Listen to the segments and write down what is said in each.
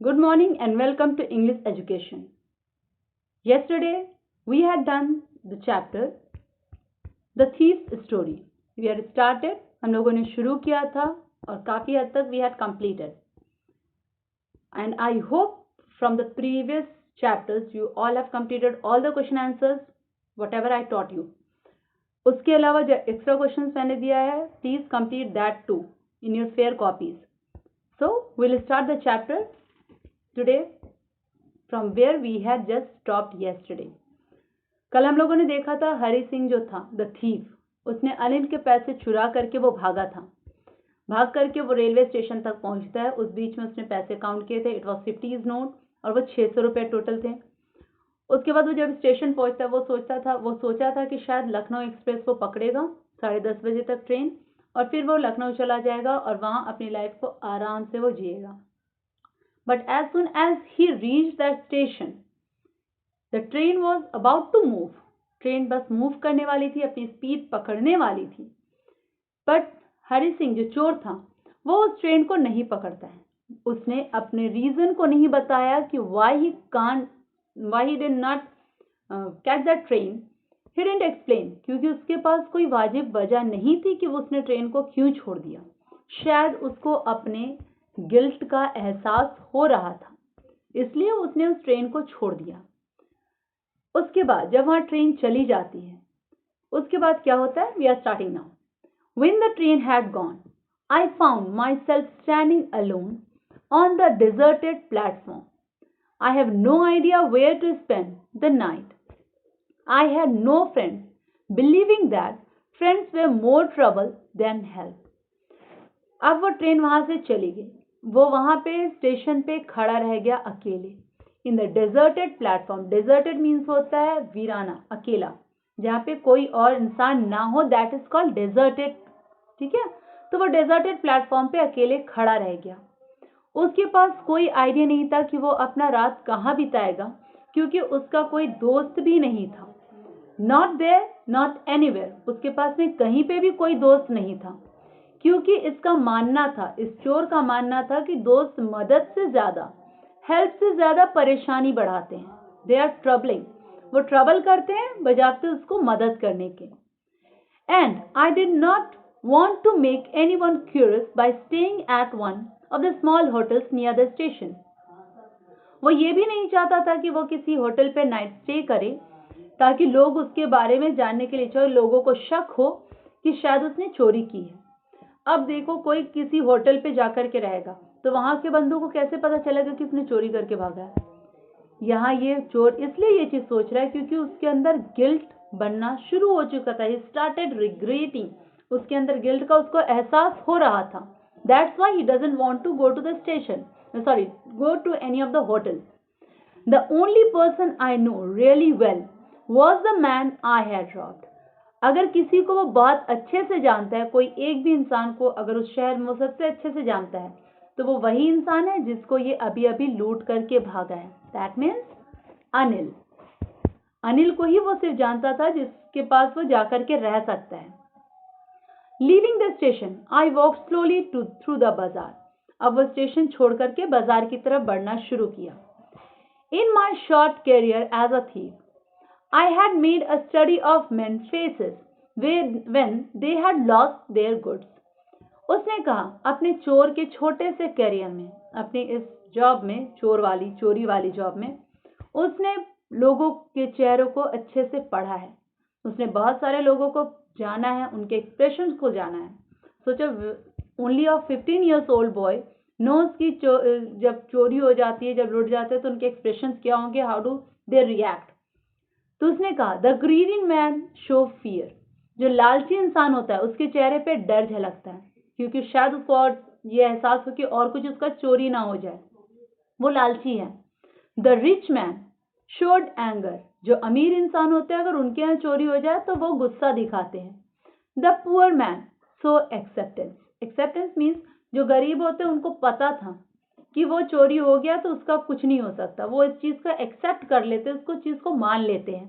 Good morning and welcome to English Education. Yesterday we had done the chapter The Thief's Story. We had started, हम लोगों ने शुरू किया था और काफ़ी हद तक we had completed. And I hope from the previous chapters you all have completed all the question answers, whatever I taught you. उसके अलावा जो extra questions मैंने दिया है, please complete that too in your fair copies. So we'll start the chapter today from where we had just stopped yesterday. कल हम लोगों ने देखा था हरी सिंह जो था द थीफ, उसने अनिल के पैसे चुरा करके वो भागा था. भाग करके वो रेलवे स्टेशन तक पहुंचता है. उस बीच में उसने पैसे काउंट किए थे. इट वॉज 50 नोट और वो 600 रुपये टोटल थे. उसके बाद वो जब स्टेशन पहुंचता है वो सोचा था कि शायद लखनऊ एक्सप्रेस वो पकड़ेगा 10:30 बजे तक ट्रेन और फिर वो लखनऊ चला जाएगा और वहां अपनी लाइफ को आराम से वो जिएगा. But as soon as he reached that station, the train was about to move. Train bus move करने वाली थी, अपनी स्पीड पकड़ने वाली थी. बट हरी सिंह जो चोर था वो उस ट्रेन को नहीं पकड़ता है. उसने अपने रीजन को नहीं बताया कि why he did not catch that train. He didn't explain क्योंकि उसके पास कोई वाजिब वजह नहीं थी कि वो उसने ट्रेन को क्यों छोड़ दिया. शायद उसको अपने गिल्ट का एहसास हो रहा था, इसलिए उसने उस ट्रेन को छोड़ दिया. उसके बाद जब वहां ट्रेन चली जाती है, उसके बाद क्या होता है? We are starting now. When the train had gone, I found myself standing alone on the deserted platform. I have no idea where to spend the night. I had no friends, believing that friends were more trouble than help. अब वो train वहां से चली गई. वो वहां पे station पे खड़ा रह गया अकेले. In the deserted platform. Deserted means होता है वीराना, अकेला, जहाँ पे कोई और इंसान ना हो. That is called deserted. ठीक है, तो वो डेजर्टेड प्लेटफॉर्म पे अकेले खड़ा रह गया. उसके पास कोई आइडिया नहीं था कि वो अपना रात कहाँ बिताएगा, क्योंकि उसका कोई दोस्त भी नहीं था. Not there not anywhere. उसके पास में कहीं पे भी कोई दोस्त नहीं था, क्योंकि इसका मानना था, इस चोर का मानना था कि दोस्त मदद से ज्यादा, हेल्प से ज्यादा परेशानी बढ़ाते हैं. They are troubling. वो ट्रबल करते हैं बजाते उसको मदद करने के. And I did not want to make anyone curious by staying at one of the small hotels near the station. वो ये भी नहीं चाहता था कि वो किसी होटल पे नाइट स्टे करे ताकि लोग उसके बारे में जानने के लिए चाहे लोगों को शक हो कि शायद उसने चोरी की है. अब देखो, कोई किसी होटल पे जाकर के रहेगा तो वहां के बंदों को कैसे पता चलेगा कि उसने चोरी करके भागा है. यहाँ ये चोर इसलिए ये चीज सोच रहा है क्योंकि उसके अंदर गिल्ट बनना शुरू हो चुका था. He started regretting. उसके अंदर गिल्ट का उसको एहसास हो रहा था. That's why he doesn't want to go to the station, go to any of the hotel. The only person I know really well was the man I had robbed. अगर किसी को वो बहुत अच्छे से जानता है, कोई एक भी इंसान को अगर उस शहर में वो सबसे अच्छे से जानता है, तो वो वही इंसान है जिसको ये अभी अभी लूट करके भागा है. That means Anil. अनिल को ही वो सिर्फ जानता था जिसके पास वो जाकर के रह सकता है. Leaving the station I walk slowly through the बाजार. अब वो स्टेशन छोड़ करके बाजार की तरफ बढ़ना शुरू किया. In my short career as a thief, I had made a study of men's faces when they had lost their goods. उसने कहा अपने चोर के छोटे से करियर में, अपनी इस जॉब में, चोरी वाली जॉब में, उसने लोगों के चेहरों को अच्छे से पढ़ा है. उसने बहुत सारे लोगों को जाना है, उनके एक्सप्रेशंस को जाना है. सोचो, only a 15 years old boy knows की जब चोरी हो जाती है, जब लुट जाते हैं, तो उनके एक्सप्रेशंस क्या होंगे, हाउ डू दे रिएक्ट. तो उसने कहा the greedy man show fear. जो लालची इंसान होता है उसके चेहरे पे डर झलकता है, क्योंकि शायद उसको और ये एहसास हो कि और कुछ उसका चोरी ना हो जाए, वो लालची है. The rich man showed anger. जो अमीर इंसान होते हैं अगर उनके यहाँ चोरी हो जाए तो वो गुस्सा दिखाते हैं. The poor man show acceptance. Acceptance means जो गरीब होते हैं उनको पता था कि वो चोरी हो गया तो उसका कुछ नहीं हो सकता, वो इस चीज का एक्सेप्ट कर लेते हैं, उसको चीज को मान लेते हैं.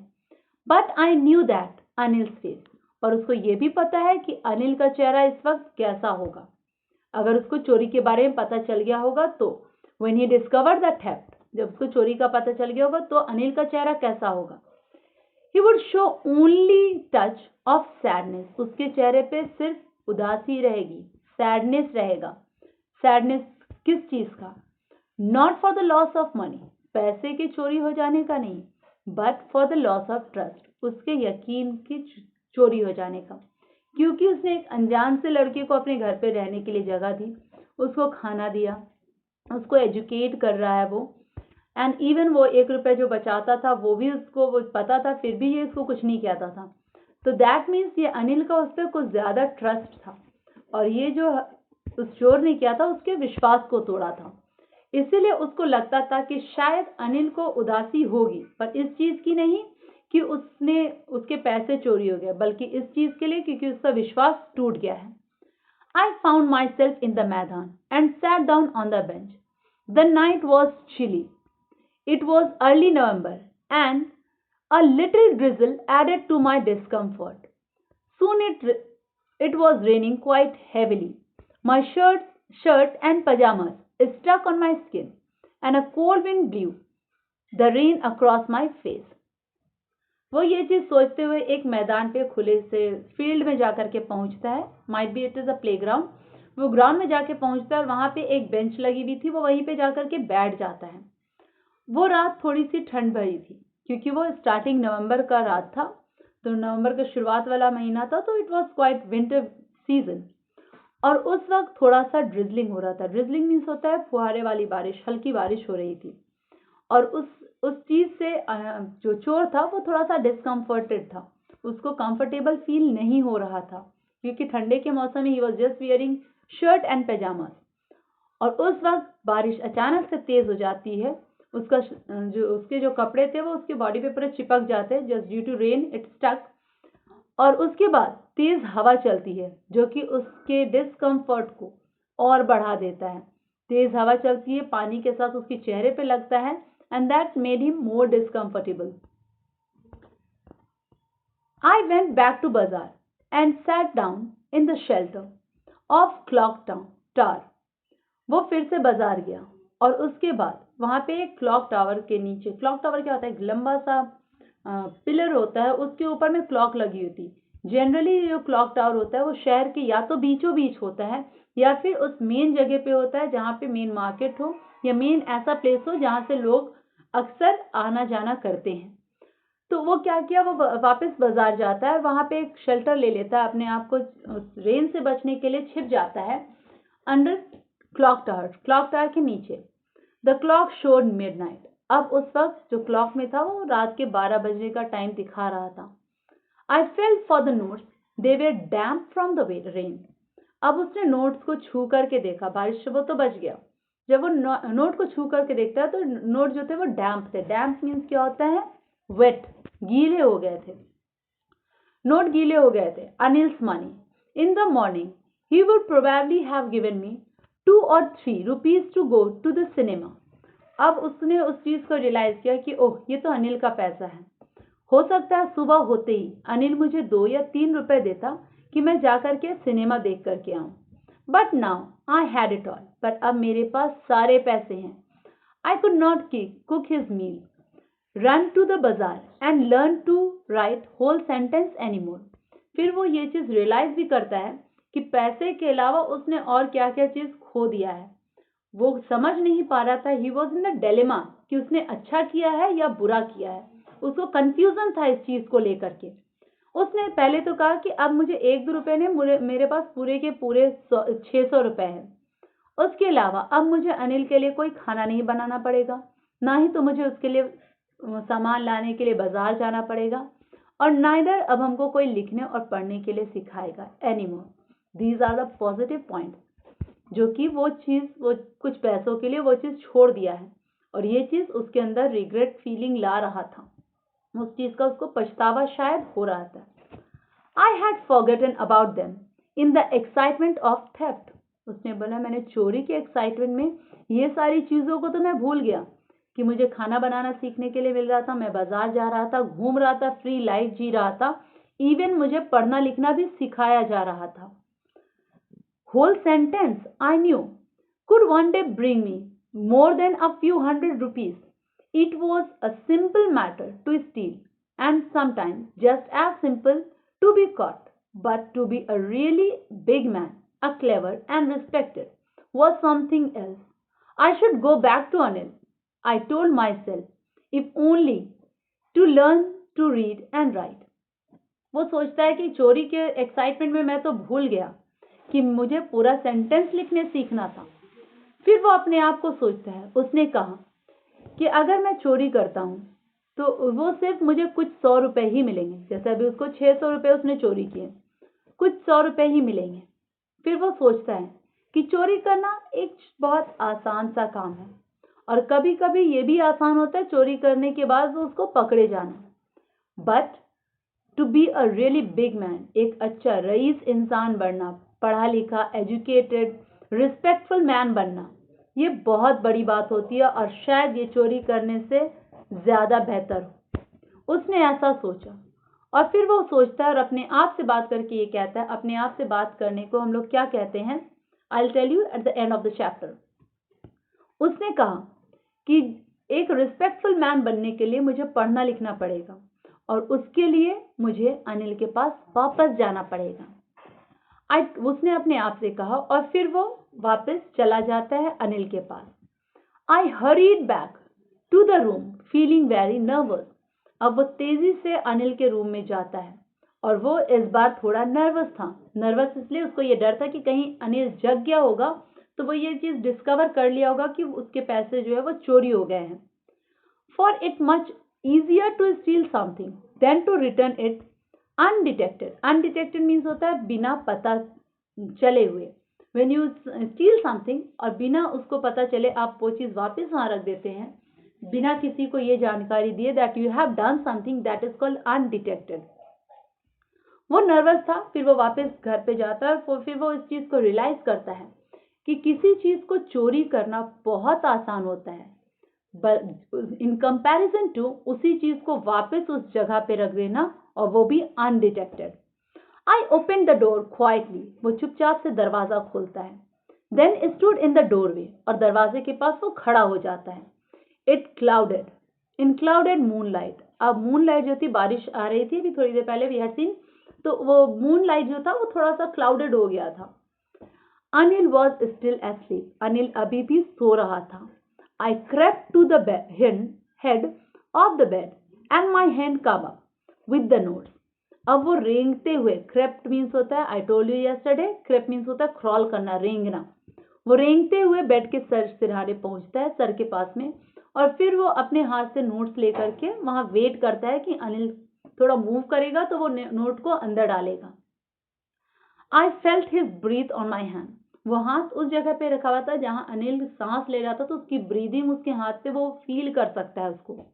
But I knew that Anil face. और उसको ये भी पता है कि अनिल का चेहरा इस वक्त कैसा होगा. अगर उसको चोरी के बारे में पता चल गया होगा तो When he discovered the theft, जब उसको चोरी का पता चल गया होगा तो अनिल का चेहरा कैसा होगा? He would show only touch of sadness. उसके चेहरे पे सिर्फ उदासी रहेगी, sadness रहेगा. Sadness किस चीज का? Not for the loss of money, पैसे के चोरी हो जाने का नहीं, but for the loss of trust, उसके यकीन की चोरी हो जाने का. क्योंकि उसने एक अनजान से लड़के को अपने घर पे रहने के लिए जगह दी, उसको खाना दिया, उसको एजुकेट कर रहा है वो, एंड इवन वो 1 रुपए जो बचाता था वो भी उसको वो पता था, फिर भी ये उसको कुछ नहीं कहता था. तो दैट मीन्स ये अनिल का उस पर कुछ ज्यादा ट्रस्ट था और ये जो उस चोर ने किया था उसके विश्वास को तोड़ा था. इसीलिए उसको लगता था कि शायद अनिल को उदासी होगी, पर इस चीज की नहीं कि उसके पैसे चोरी हो गए, बल्कि इस चीज के लिए क्योंकि उसका विश्वास टूट गया है. I found myself in the Maidan and sat down on the bench. The night was chilly. It was early November and a little drizzle added to my discomfort. Soon it was raining quite heavily. My shirt and pajamas stuck on my skin and a cold wind blew the rain across my face. वो ये चीज सोचते हुए एक मैदान पे खुले से फील्ड में जाकर के पहुंचता है. Might be it is a playground. वो ग्राउंड में जाके पहुंचता है और वहां पे एक बेंच लगी हुई थी, वो वहीं पे जाकर के बैठ जाता है. वो रात थोड़ी सी ठंड भरी थी क्योंकि वो स्टार्टिंग नवंबर का रात था, तो नवंबर का शुरुआत वाला महीना था, तो it was quite winter season. और उस वक्त थोड़ा सा ड्रिजलिंग हो रहा था. ड्रिजलिंग मीन्स होता है फुहारे वाली बारिश, हल्की बारिश हो रही थी. और उस चीज से जो चोर था वो थोड़ा सा डिस्कम्फर्टेड था, उसको कंफर्टेबल फील नहीं हो रहा था क्योंकि ठंडे के मौसम में he was just wearing shirt and pyjamas. और उस वक्त बारिश अचानक से तेज हो जाती है. उसके जो कपड़े थे वो उसके बॉडी पे पूरे चिपक जाते हैं, just due to rain it stuck. और उसके बाद तेज हवा चलती है जो कि उसके डिस्कम्फर्ट को और बढ़ा देता है. तेज हवा चलती है, पानी के साथ उसके चेहरे पे लगता है, and that made him more discomfortable. I went back to bazaar and sat down in the shelter of clock tower. वो फिर से बाजार गया और उसके बाद वहां पे एक क्लॉक टावर के नीचे, क्लॉक टावर क्या होता है, एक लंबा सा पिलर होता है, उसके ऊपर में क्लॉक लगी होती है. जनरली जो क्लॉक टावर होता है वो शहर के या तो बीचों बीच होता है या फिर उस मेन जगह पे होता है जहाँ पे मेन मार्केट हो या मेन ऐसा प्लेस हो जहाँ से लोग अक्सर आना जाना करते हैं. तो वो क्या किया, वो वापस बाजार जाता है और वहां पे एक शेल्टर ले लेता है, अपने आप को रेन से बचने के लिए छिप जाता है अंडर क्लॉक टावर के नीचे. The clock showed midnight. अब उस वक्त जो क्लॉक में था वो रात के 12 बजने का टाइम दिखा रहा था. I felt for the notes, they were damp from the rain. अब उसने नोट्स को छू करके देखा, बारिश से वो तो बच गया. जब वो नोट को छू करके देखता है तो नोट जो थे वो डैम्प थे. डैम्प मीन्स क्या होता है, वेट, गीले हो गए थे. नोट गीले हो गए थे. Anil's money. In the morning he would probably have given me 2 or 3 rupees to go to the cinema. अब उसने उस चीज को रियलाइज किया कि ओह, ये तो अनिल का पैसा है. हो सकता है सुबह होते ही अनिल मुझे 2 या 3 रुपए देता कि मैं जाकर के सिनेमा देख करके आऊं. But now I had it all. पर अब मेरे पास सारे पैसे हैं. I could not cook his meal, run to the bazaar and learn to write whole sentence any more. फिर वो ये चीज रियलाइज भी करता है कि पैसे के अलावा उसने और क्या क्या चीज खो दिया है. वो समझ नहीं पा रहा था. He was in the dilemma कि उसने अच्छा किया है या बुरा किया है. उसको कंफ्यूजन था इस चीज को लेकर के. उसने पहले तो कहा कि अब मुझे 1-2 रुपए ने, मेरे पास पूरे के पूरे 600 रुपए हैं. उसके अलावा अब मुझे अनिल के लिए कोई खाना नहीं बनाना पड़ेगा, ना ही तो मुझे उसके लिए सामान लाने के लिए बाजार जाना पड़ेगा, और नाइदर अब हमको कोई लिखने और पढ़ने के लिए सिखाएगा anymore. These are the positive points, जो कि वो कुछ पैसों के लिए वो चीज छोड़ दिया है और ये चीज उसके अंदर रिग्रेट फीलिंग ला रहा था. उस चीज का उसको पछतावा शायद हो रहा था. I had forgotten about them in the excitement of theft. उसने बोला, मैंने चोरी के एक्साइटमेंट में ये सारी चीजों को तो मैं भूल गया कि मुझे खाना बनाना सीखने के लिए मिल रहा था, मैं बाजार जा रहा था, घूम रहा था, फ्री लाइफ जी रहा था, इवन मुझे पढ़ना लिखना भी सिखाया जा रहा था. Whole sentence I knew could one day bring me more than a few hundred rupees. It was a simple matter to steal, and sometimes just as simple to be caught. But to be a really big man, a clever and respected, was something else. I should go back to Anil, I told myself, if only to learn to read and write. वो सोचता है कि चोरी के excitement में मैं तो भूल गया कि मुझे पूरा सेंटेंस लिखने सीखना था। फिर वो अपने आप को सोचता है, उसने कहा कि अगर मैं चोरी करता हूँ तो वो सिर्फ मुझे कुछ 100 रुपए ही मिलेंगे। जैसे अभी उसको 600 रुपए उसने चोरी किए, कुछ 100 रुपए ही मिलेंगे। फिर वो सोचता है कि चोरी करना एक बहुत आसान सा काम है, और कभी कभी ये भी आसान होता है चोरी करने के बाद उसको पकड़े जाना। But to be a really big man, एक अच्छा रईस इंसान बनना, पढ़ा लिखा, एजुकेटेड, रिस्पेक्टफुल मैन बनना, ये बहुत बड़ी बात होती है, और शायद ये चोरी करने से ज्यादा बेहतर हो। उसने ऐसा सोचा, और फिर वो सोचता है और अपने आप से बात करके ये कहता है, अपने आप से बात करने को हम लोग क्या कहते हैं, I will tell you at the end of the chapter. उसने कहा कि एक रिस्पेक्टफुल मैन बनने के लिए मुझे पढ़ना लिखना पड़ेगा, और उसके लिए मुझे अनिल के पास वापस जाना पड़ेगा। उसने अपने आप से कहा, और फिर वो वापस चला जाता है अनिल के पास। I hurried back to the room feeling very nervous. अब वो तेजी से अनिल के रूम में जाता है, और वो इस बार थोड़ा नर्वस था। नर्वस इसलिए, उसको ये डर था कि कहीं अनिल जग गया होगा तो वो ये चीज डिस्कवर कर लिया होगा कि उसके पैसे जो है वो चोरी हो गए हैं। For it much easier to steal something than to return it undetected. Undetected means होता है बिना पता चले हुए। When you steal something, और बिना उसको पता चले आप वो चीज वापस वहां रख देते हैं, बिना किसी को ये जानकारी दिए that you have done something, that is called undetected. वो नर्वस था, फिर वो वापस घर पे जाता है, और फिर वो इस चीज को रियलाइज करता है कि किसी चीज को चोरी करना बहुत आसान होता है, इन कंपैरिजन टू उसी चीज को वापस उस जगह पे रख देना, और वो भी undetected. I open the door quietly, वो चुपचाप से दरवाजा खोलता है। Then stood in the doorway, और दरवाजे के पास वो खड़ा हो जाता है। It clouded, in clouded moonlight. अब मूनलाइट जो थी, बारिश आ रही थी अभी थोड़ी देर पहले वी हैड सीन, तो वो मूनलाइट जो था वो थोड़ा सा क्लाउडेड हो गया था। Anil was still asleep, Anil अभी भी सो रहा था। I crept to the head of the bed and my hand came up with the notes. अब वो रेंगते हुए, crept means होता है, I told you yesterday, crept means होता है crawl करना, रेंगना। वो रेंगते हुए बेड के सिरहाने पहुंचता है, सर के पास में, और फिर वो अपने हाथ से नोट्स लेकर के वहां वेट करता है कि अनिल थोड़ा मूव करेगा तो वो नोट को अंदर डालेगा। I felt his breath on my hand. वो हाथ उस जगह पे रखा हुआ था जहां अनिल सांस ले रहा था, तो उसकी ब्रीदिंग उसके हाथ पे वो फील कर सकता है उसको।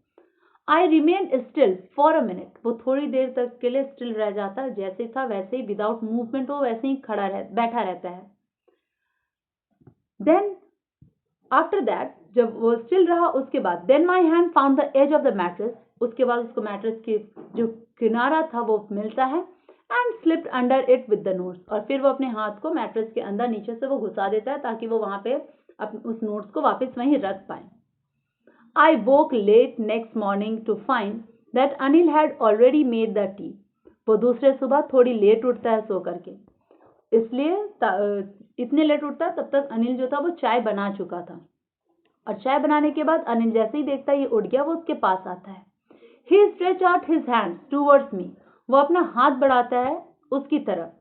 I remain still for a minute, वो थोड़ी देर तक के लिए स्टिल रह जाता है, जैसे था वैसे ही, विदाउट मूवमेंट, वो वैसे ही बैठा रहता है। देन आफ्टर दैट, जब वो स्टिल रहा उसके बाद, then my hand found the edge of the mattress, उसके बाद उसको मैट्रेस के जो किनारा था वो मिलता है, and slipped under it with the notes, और फिर वो अपने हाथ को मैट्रेस के अंदर नीचे से वो घुसा देता है ताकि वो वहां पे उस नोट्स को वापस वहीं रख पाए। I woke late next morning to find that Anil had already made the tea. वो दूसरे सुबह थोड़ी लेट उठता है सो करके, इसलिए इतने लेट उठता है तब तक अनिल जो था वो चाय बना चुका था, और चाय बनाने के बाद अनिल जैसे ही देखता है ये उठ गया, वो उसके पास आता है। He stretch out his hands towards me, वो अपना हाथ बढ़ाता है उसकी तरफ।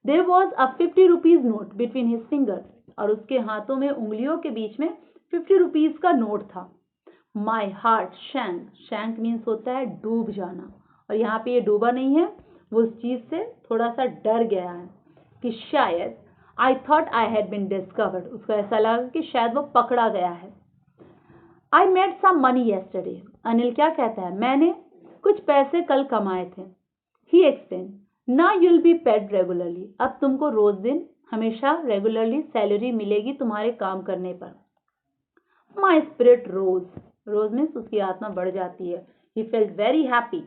There was a 50 rupees note between his fingers, और उसके हाथों में, उंगलियों के बीच में 50 रुपीज का नोट था। My heart shank, shank means होता है डूब जाना, और यहाँ पे ये डूबा नहीं है, वो उस चीज से थोड़ा सा डर गया है कि शायद, I thought I had been discovered, उसको ऐसा लगा कि शायद वो पकड़ा गया है। I made some money yesterday, Anil क्या कहता है, मैंने कुछ पैसे कल कमाए थे। ही एक्सप्लेन, ना यूल बी पेड रेगुलरली, अब तुमको रोज दिन हमेशा रेगुलरली सैलरी मिलेगी तुम्हारे काम करने पर। My spirit rose, rose means उसकी आत्मा बढ़ जाती है। He felt very happy,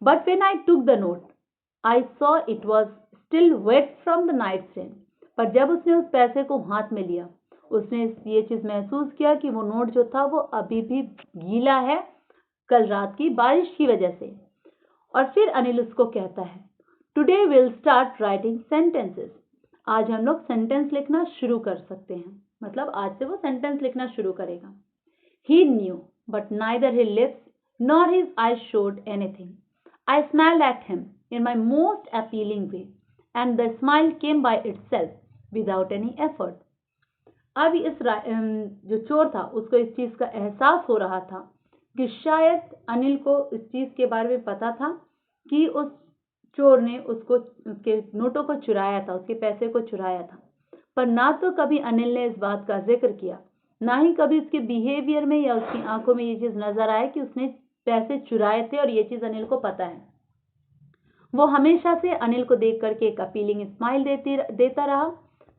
but when I took the note I saw it was still wet from the night rain, पर जब उसने उस पैसे को हाथ में लिया, उसने ये चीज़ महसूस किया कि वो नोट जो था वो अभी भी गीला है कल रात की बारिश की वजह से। और फिर अनिल उसको कहता है, today will start writing sentences. आज हम लोग सेंटेंस लिखना शुरू कर सकते हैं, मतलब आज से वो सेंटेंस लिखना शुरू करेगा। He knew, but neither his lips nor his eyes showed anything. I smiled at him in my most appealing way, and the smile came by itself without any effort. अब जो चोर था उसको इस चीज का एहसास हो रहा था कि शायद अनिल को इस चीज के बारे में पता था कि उस चोर ने उसके नोटों को चुराया था, उसके पैसे को चुराया था, पर ना तो कभी अनिल ने इस बात का जिक्र किया, ना ही कभी उसके बिहेवियर में या उसकी आंखों में ये चीज नजर आए कि उसने पैसे चुराए थे और ये चीज अनिल को पता है। वो हमेशा से अनिल को देख करके एक अपीलिंग स्माइल देता रहा,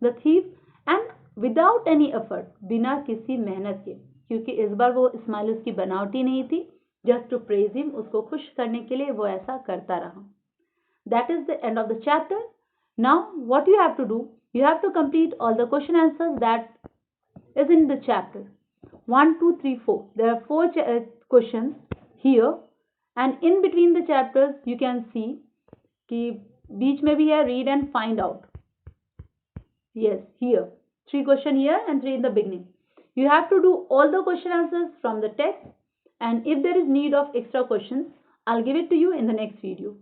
the thief, and without any effort, बिना किसी मेहनत के, क्योंकि इस बार वो स्माइल उसकी बनावटी नहीं थी, जस्ट टू प्रेज हिम, उसको खुश करने के लिए वो ऐसा करता रहा। That is the end of the chapter. Now what you have to do, you have to complete all the question answers that is in the chapter 1, 2, 3, 4. There are 4 questions here, and in between the chapters you can see कि बीच में भी है read and find out. Yes, here 3 question here and 3 in the beginning. You have to do all the question answers from the text, and if there is need of extra questions, I'll give it to you in the next video.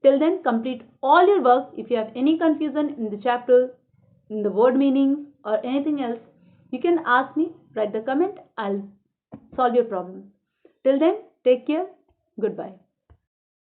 Till then, complete all your work. If you have any confusion in the chapter, in the word meanings or anything else, you can ask me, write the comment, I'll solve your problems. Till then, take care. Goodbye.